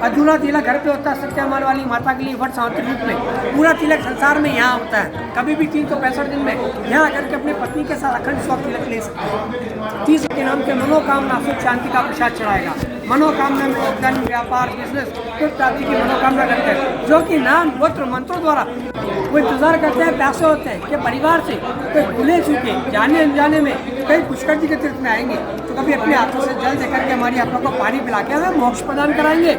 अधूरा तिलक घर पे होता है सत्यामान वाली माता के लिए वट सावित्री रूप में। पूरा तिलक संसार में यहाँ होता है। कभी भी 365 दिन में यहाँ आकर के अपनी पत्नी के साथ अखंड स्व तिलक ले सकते हैं। 30 के नाम के मनोकामना सुख शांति का प्रसाद चढ़ाएगा। मनोकामना में धन व्यापार बिजनेस सुख प्राप्ति की मनोकामना करते हैं, जो कि नाम गोत्र मंत्रों द्वारा वो इंतजार करते हैं, प्यासे होते हैं कि परिवार से कोई भूले चूके जाने अनजाने में कहीं पुष्कर जी के तीर्थ में आएंगे तो कभी अपने हाथों से जल देकर के हमारी आत्मा को पानी पिला के हमें मोक्ष प्रदान कराएंगे।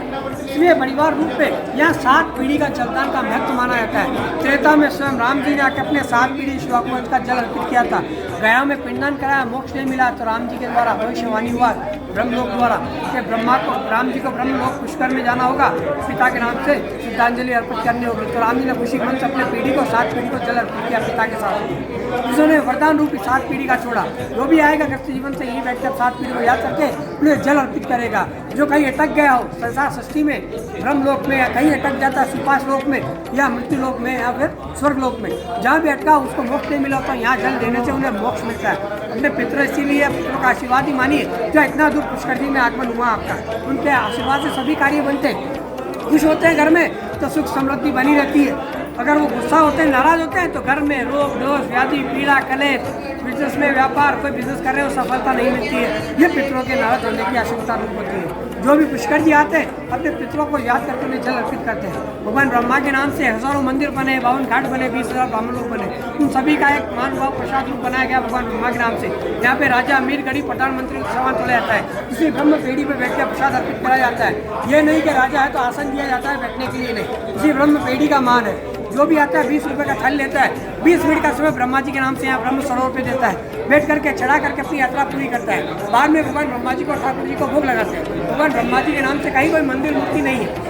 इसलिए परिवार रूप में यहाँ 7 पीढ़ी का जलदान का महत्व माना जाता है। त्रेता में स्वयं राम जी ने आकर अपने 7 पीढ़ी शिवाकुवंश का जल अर्पित किया था। गया में पिंडदान कराया, मोक्ष नहीं मिला तो राम जी के द्वारा भविष्यवाणी हुआ ब्रह्मलोक द्वारा कि ब्रह्मा को राम जी को ब्रह्मलोक पुष्कर में जाना होगा, पिता के नाम से श्रद्धांजलि अर्पित करनी होगी। तो राम जी ने खुशी मन से अपने पीढ़ी को 7 पीढ़ी को जल अर्पित किया पिता के साथ। उन्होंने वरदान रूपी 7 पीढ़ी का छोड़ा। जो भी आएगा गृहस्थ जीवन से यही बैठकर 7 पीढ़ी को याद करके उन्हें जल अर्पित करेगा। जो कहीं अटक गया हो संसार सृष्टि में, ब्रह्मलोक में, या कहीं अटक जाता है सुपास लोक में या मृत्यु लोक में या फिर स्वर्ग लोक में, जहाँ भी अटका उसको मोक्ष नहीं मिला तो यहाँ जल देने से उन्हें मोक्ष मिलता है। अपने पितरों इसीलिए पितरों का आशीर्वाद ही मानिए जो इतना दूर पुष्कर जी में आगमन हुआ आपका। उनके आशीर्वाद से सभी कार्य बनते हैं। खुश होते हैं घर में तो सुख समृद्धि बनी रहती है। अगर वो गुस्सा होते हैं, नाराज होते हैं तो घर में रोग दोष व्याधि पीड़ा कलेश, बिजनेस में व्यापार कोई बिजनेस कर रहे हो सफलता नहीं मिलती है। ये पितरों के नाराज होने की आशंका रूप होती है। जो भी पुष्कर जी आते हैं अपने पितरों को याद करके उन्हें जल अर्पित करते हैं। भगवान ब्रह्मा के नाम से हजारों मंदिर बने, 52 घाट बने, 20,000 ब्राह्मण लोग बने। उन सभी का एक महानुभाव प्रसाद रूप बनाया गया भगवान ब्रह्मा के नाम से। यहाँ पे राजा अमीर गरीब प्रधानमंत्री को सामान तोड़ा जाता है। इसी ब्रह्म पेड़ी पे बैठ कर प्रसाद अर्पित कराया जाता है। ये नहीं कि राजा है तो आसन दिया जाता है बैठने के लिए, नहीं। इसी ब्रह्म पेड़ी का मान है। जो भी आता है 20 रुपये का थल लेता है, 20 मिनट का समय ब्रह्मा जी के नाम से यहाँ ब्रह्म सरोवर पे देता है, बैठ करके चढ़ा करके अपनी यात्रा पूरी करता है। बाद में भगवान ब्रह्मा जी को ठाकुर जी को भोग लगाते हैं। भगवान ब्रह्मा जी के नाम से कहीं कोई मंदिर मूर्ति नहीं है,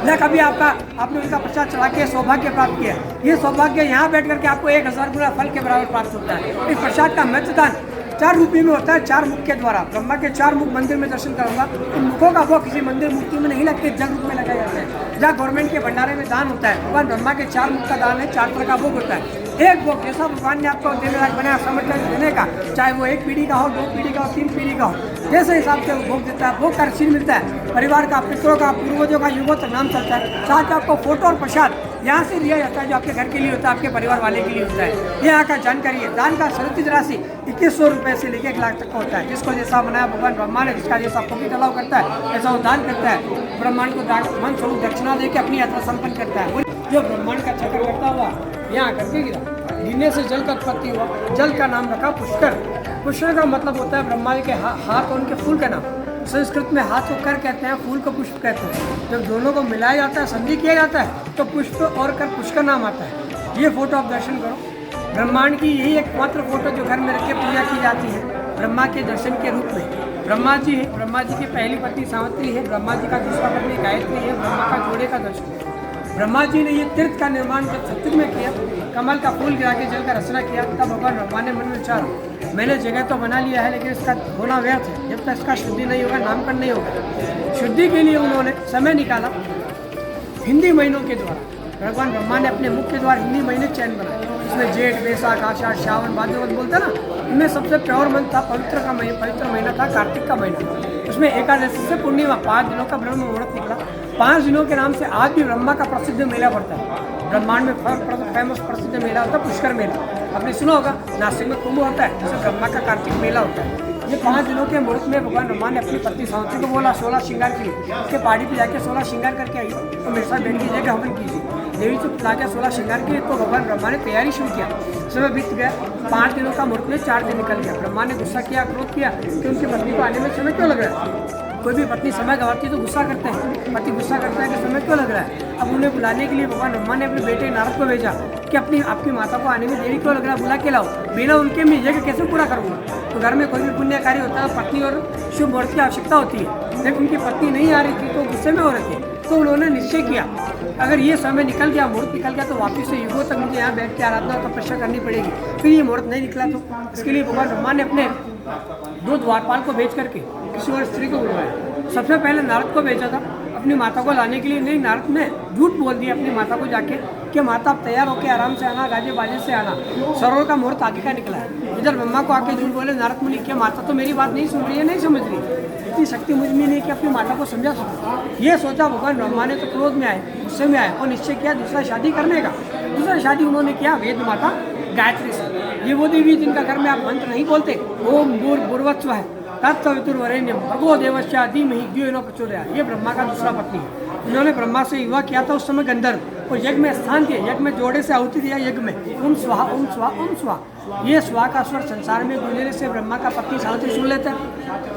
न कभी आपने उनका प्रसाद चढ़ा के सौभाग्य प्राप्त किया। ये सौभाग्य यहाँ बैठ करके आपको 1000 गुना फल के बराबर प्राप्त होता है। इस प्रसाद का महत्वदान 4 रूपी में होता है, 4 मुख के द्वारा। ब्रह्मा के 4 मुख मंदिर में दर्शन करूंगा। उन मुखों का वो किसी मंदिर मूर्ति में नहीं लगते, जल रूप में लगाया जाता है। जहाँ गवर्नमेंट के भंडारे में दान होता है, भगवान ब्रह्मा के 4 मुख का दान है, 4 तरह का भोग होता है। एक भोग जैसा भगवान ने आपको देने लायक बनाया समझकर देने का, चाहे वो 1 पीढ़ी का हो, 2 पीढ़ी का हो, 3 पीढ़ी का हो, जैसे हिसाब से वो भोग देता है। भोग का रसीद मिलता है, परिवार का, पितरों का, पूर्वजों का युगों तक नाम चलता है। साथ में आपको फोटो और प्रसाद यहाँ से लिया जाता है जो आपके घर के लिए होता है, आपके परिवार वाले के लिए होता है। ये यहाँ का जानकारी है। दान का सर्वोच्च राशि 2100 रुपये से लेकर 1 लाख तक का होता है। जिसको जैसा बनाया भगवान ब्रह्मा ने, जिसका जैसा पोखी तलाव करता है ऐसा वो दान करता है। ब्रह्मांड को मन स्वरूप दक्षिणा देकर अपनी यात्रा संपन्न करता है। जो ब्रह्मांड का चक्कर करता हुआ यहाँ करके गिरा, गिरने से जल का उत्पत्ति हुआ। जल का नाम रखा पुष्कर। पुष्कर का मतलब होता है ब्रह्मा जी के हाथ और उनके फूल का नाम। संस्कृत में हाथ को कर कहते हैं, फूल को पुष्प कहते हैं। जब दोनों को मिलाया जाता है, संधि किया जाता है तो पुष्प और कर पुष्कर नाम आता है। ये फोटो आप दर्शन करो। ब्रह्मांड की यही एकमात्र फोटो जो घर में रख के पूजा की जाती है ब्रह्मा के दर्शन के रूप में। ब्रह्मा जी है, ब्रह्मा जी की पहली पत्नी सावित्री है, ब्रह्मा जी का दूसरा पत्नी गायत्री है। ब्रह्मा का जोड़े का दर्शन है। ब्रह्मा जी ने ये तीर्थ का निर्माण जब सतयुग में किया, कमल का फूल गिरा के जल का रचना किया, तब भगवान ब्रह्मा ने मन में विचारा मैंने जगह तो बना लिया है लेकिन इसका होना व्यर्थ है। जब तक इसका शुद्धि नहीं होगा, नामकरण नहीं होगा। शुद्धि के लिए उन्होंने समय निकाला हिंदी महीनों के द्वारा। भगवान ब्रह्मा ने अपने मुख्य द्वार हिंदी महीने चयन बनाए। इसमें जेठ बैसाख आषाढ़ श्रावण भाद्रपद बोलता ना, इनमें सबसे प्योर मंथ था, पवित्र महीना था कार्तिक का महीना। उसमें एकादशी से पूर्णिमा 5 दिनों का ब्रह्म मुहूर्त निकला। 5 दिनों के नाम से आज भी ब्रह्मा का प्रसिद्ध मेला पड़ता है। ब्रह्मांड में फेमस प्रसिद्ध मेला होता है पुष्कर मेला। आपने सुना होगा नासिक में कुंभ होता है, जैसे ब्रह्मा का कार्तिक मेला होता है। ये 5 दिनों के मुहूर्त में भगवान ब्रह्मा ने अपनी पत्नी सावित्री को बोला 16 श्रृंगार के लिए। उसके पहाड़ी पे जाके 16 श्रृंगार करके आई तो मेरे साथ बैठ कीजिएगा, हवन कीजिए। देवी से ला के 16 श्रृंगार किए तो भगवान ब्रह्मा ने तैयारी शुरू किया। समय बीत गया, 5 दिनों का मुहूर्त में 4 दिन निकल गया। ब्रह्मा ने गुस्सा किया, क्रोध किया कि उनकी पत्नी को आने में समय क्यों लग रहा है। कोई भी पत्नी समय गंवाती है तो गुस्सा करते हैं, पति गुस्सा करता है कि समय क्यों लग रहा है। अब उन्हें बुलाने के लिए भगवान ब्रह्मा ने अपने बेटे नारद को भेजा कि आपकी माता को आने में देरी क्यों लग रहा है, बुला के लाओ। बिना उनके मैं यज्ञ कैसे पूरा करूँगा। तो घर में कोई भी पुण्य कार्य होता है पत्नी और शुभ मुहूर्त की आवश्यकता होती है। लेकिन उनकी पत्नी नहीं आ रही थी तो गुस्से में हो रहे थे। तो उन्होंने निश्चय किया अगर ये समय निकल गया, मुहूर्त निकल गया तो वापिस से युगों तक मुझे यहाँ बैठ के आराधना और तपस्या करनी पड़ेगी। फिर ये मुहूर्त नहीं निकला तो इसके लिए भगवान ब्रह्मा ने अपने 2 द्वारपाल को भेज करके किसी और स्त्री को बुलवाया। सबसे पहले नारद को भेजा था अपनी माता को लाने के लिए। नहीं, नारद ने झूठ बोल दिया अपनी माता को जाके कि माता आप तैयार होकर आराम से आना, गाजे बाजे से आना। सरोवर का मुहूर्त आगे का निकला है। इधर ब्रह्मा को आके झूठ बोले नारद मुनि कि माता तो मेरी बात नहीं सुन रही है, नहीं समझ रही, इतनी शक्ति मुझ में नहीं कि अपनी माता को समझा सकूं। ये सोचा भगवान ब्रह्मा ने तो क्रोध में आए, गुस्से में आए और निश्चय किया दूसरा शादी करने का। दूसरा शादी उन्होंने किया वेद माता गायत्री से। ये वो देवी जिनका घर में आप मंत्र नहीं बोलते, ओम भूर्भुवस्सुः है तत्सवितुर्वरेण्यं भर्गो देवस्य धीमहि धियो यो न प्रचोदयात्। ये ब्रह्मा का दूसरा पत्नी है। इन्होंने ब्रह्मा से विवाह किया था उस समय गंधर्व, और यज्ञ में स्थान दिए, यज्ञ में जोड़े से आहुति दिया यज्ञ में, ओम स्वाहा ओम स्वाहा ओम स्वाहा। ये स्वाहा का स्वर संसार में गूंजने से ब्रह्मा का पत्नी सावित्री सुन लेता है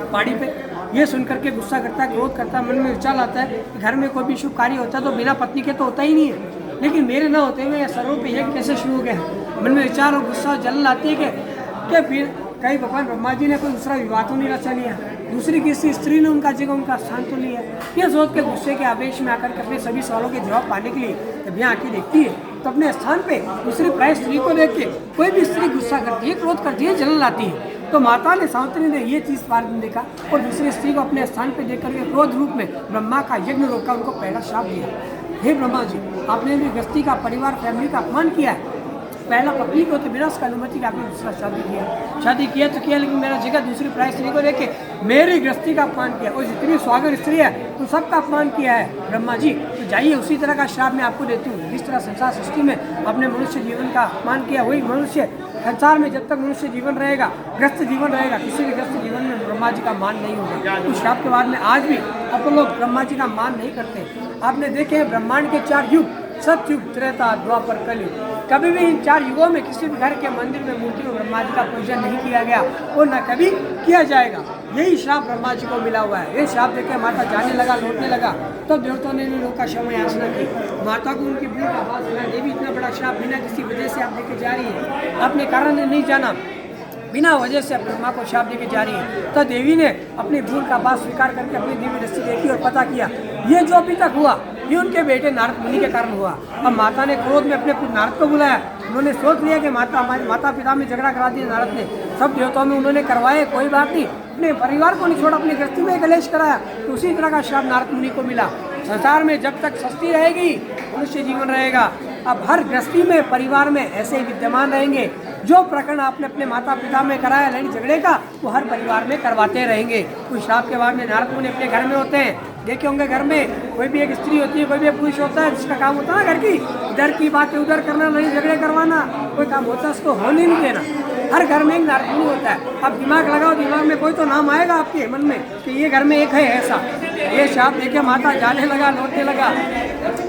पहाड़ी पे। ये सुन करके गुस्सा करता है, क्रोध करता है, मन में विचार आता है कि घर में कोई भी शुभ कार्य होता है तो बिना पत्नी के तो होता ही नहीं है, लेकिन मेरे न होते हुए सरोवर पे यज्ञ कैसे शुरू हो गया। मन में विचार और गुस्सा और जलन आती है कि फिर कहीं भगवान ब्रह्मा जी ने कोई दूसरा विवाह तो नहीं रचा लिया, दूसरी किसी स्त्री ने उनका जगह उनका स्थान तो लिया। ये सोच के गुस्से के आवेश में आकर के अपने सभी सवालों के जवाब पाने के लिए जब यहाँ आके देखती है तो अपने स्थान पे दूसरी प्राय स्त्री को देख के कोई भी स्त्री गुस्सा करती है, क्रोध करती है, जलन लाती है। तो माता ने सावित्री ने ये चीज़ पार देखा और दूसरी स्त्री को अपने स्थान पे देख करके क्रोध रूप में ब्रह्मा का यज्ञ रोका, उनको पहला श्राप दिया। हे ब्रह्मा जी, आपने भी गृहस्थी का, परिवार, फैमिली का अपमान किया है। पहला पत्नी को तो बिना उसका अनुमति के आपने दूसरा शादी किया तो किया, लेकिन मेरा जगह दूसरी प्राय स्त्री को देख के मेरी गृहस्थी का अपमान किया, और जितनी स्वागर स्त्री है तो सबका अपमान किया है ब्रह्मा जी। तो जाइए उसी तरह का श्राप मैं आपको देती हूँ। जिस तरह संसार सृष्टि में अपने मनुष्य जीवन का अपमान किया, वही मनुष्य संसार में जब तक मनुष्य जीवन रहेगा, ग्रस्त जीवन रहेगा, किसी भी ग्रस्त जीवन में ब्रह्मा जी का मान नहीं होगा। उस श्राप के बाद में आज भी अपन लोग ब्रह्मा जी का मान नहीं करते। आपने देखे ब्रह्मांड के 4 युग, सतयुग, त्रेता, द्वापर, कलयुग, कभी भी इन 4 युगों में किसी भी घर के मंदिर में मूर्ति में ब्रह्मा जी का पूजन नहीं किया गया और न कभी किया जाएगा। यही श्राप ब्रह्मा जी को मिला हुआ है। ये श्राप देखे माता जाने लगा, लौटने लगा, तब देवताओं ने रोका, क्षमा याचना की। माता को उनकी भूल का आभास हुआ, देवी इतना बड़ा श्राप बिना किसी वजह से आप देके जा रही है, आपने कारण नहीं जाना, बिना वजह से ब्रह्मा को शाप देके जा रही है। तो देवी ने अपनी भूल का बात स्वीकार करके अपनी दिव्य दृष्टि देखी और पता किया ये जो अभी तक हुआ ये उनके बेटे नारद मुनि के कारण हुआ। अब माता ने क्रोध में अपने खुद नारद को बुलाया। उन्होंने सोच लिया कि माता पिता में झगड़ा करा दिया नारद ने, सब देवताओं में उन्होंने करवाए, कोई बात नहीं, अपने परिवार को नहीं छोड़ा, अपनी गृहस्थी में कलेश कराया। तो उसी तरह का श्राप नारद मुनि को मिला। संसार में जब तक सृष्टि रहेगी मनुष्य जीवन रहेगा। अब हर गृहस्थी में, परिवार में ऐसे विद्यमान रहेंगे। जो प्रकरण आपने अपने माता पिता में कराया लड़ाई झगड़े का, वो हर परिवार में करवाते रहेंगे। कुछ श्राप के बाद में नारद मुनि अपने घर में होते हैं, देखे होंगे घर में कोई भी एक स्त्री होती है, कोई भी एक पुरुष होता है, जिसका काम होता है ना घर की इधर की बातें उधर करना, लड़ाई झगड़े करवाना, कोई काम होता है उसको होने नहीं देना। हर घर में एक नारद मुनि होता है। अब दिमाग लगाओ, दिमाग में कोई तो नाम आएगा आपके मन में कि ये घर में एक है ऐसा। ये श्राप देखे माता जाने लगा, लौटने लगा,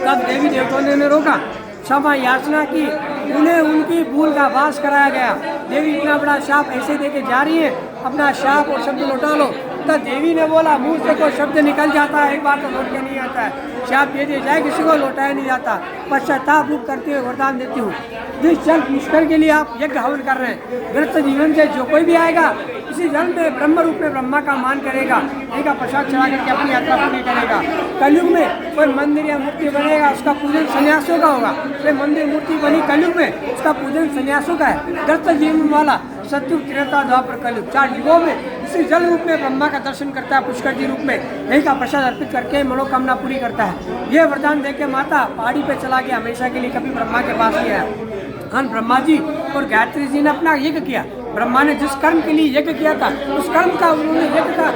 तब देवी देवताओं ने रोका, क्षमा याचना की, उन्हें उनकी भूल का वास कराया गया। देवी इतना बड़ा श्राप ऐसे देके जा रही है, अपना श्राप और शब्द लौटा लो। तो देवी ने बोला मुंह से कोई शब्द निकल जाता है, एक बार तो लौट के नहीं आता है। श्राप दे दिया जाए, किसी को लौटाया नहीं जाता। पश्चाताप रूप करते हुए वरदान देती हूँ, जिस जल पुष्कर के लिए आप यज्ञ हवन कर रहे हैं, गृहस्थ जीवन से जो कोई भी आएगा इसी जल में ब्रह्म रूप में ब्रह्मा का मान करेगा, एक प्रसाद चढ़ा करके अपनी यात्रा पूरी करेगा। कलयुग में कोई मंदिर या मूर्ति बनेगा, उसका पूजन सन्यासियों का होगा। कोई मंदिर मूर्ति बनी कलयुग में, उसका पूजन सन्यासियों का है। गृहस्थ जीवन वाला सतयुग, त्रेता, द्वापर, कलयुग 4 युगों में इसी जल रूप में ब्रह्मा का दर्शन करता है, पुष्कर जी रूप में यही का प्रसाद अर्पित करके मनोकामना पूरी करता है। ये वरदान देके माता पहाड़ी पे चला गया, हमेशा के लिए कभी ब्रह्मा के पास गया। हाँ, ब्रह्मा जी और गायत्री जी ने अपना यज्ञ किया। ब्रह्मा ने जिस कर्म के लिए यज्ञ किया था उस कर्म का उन्होंने यज्ञ का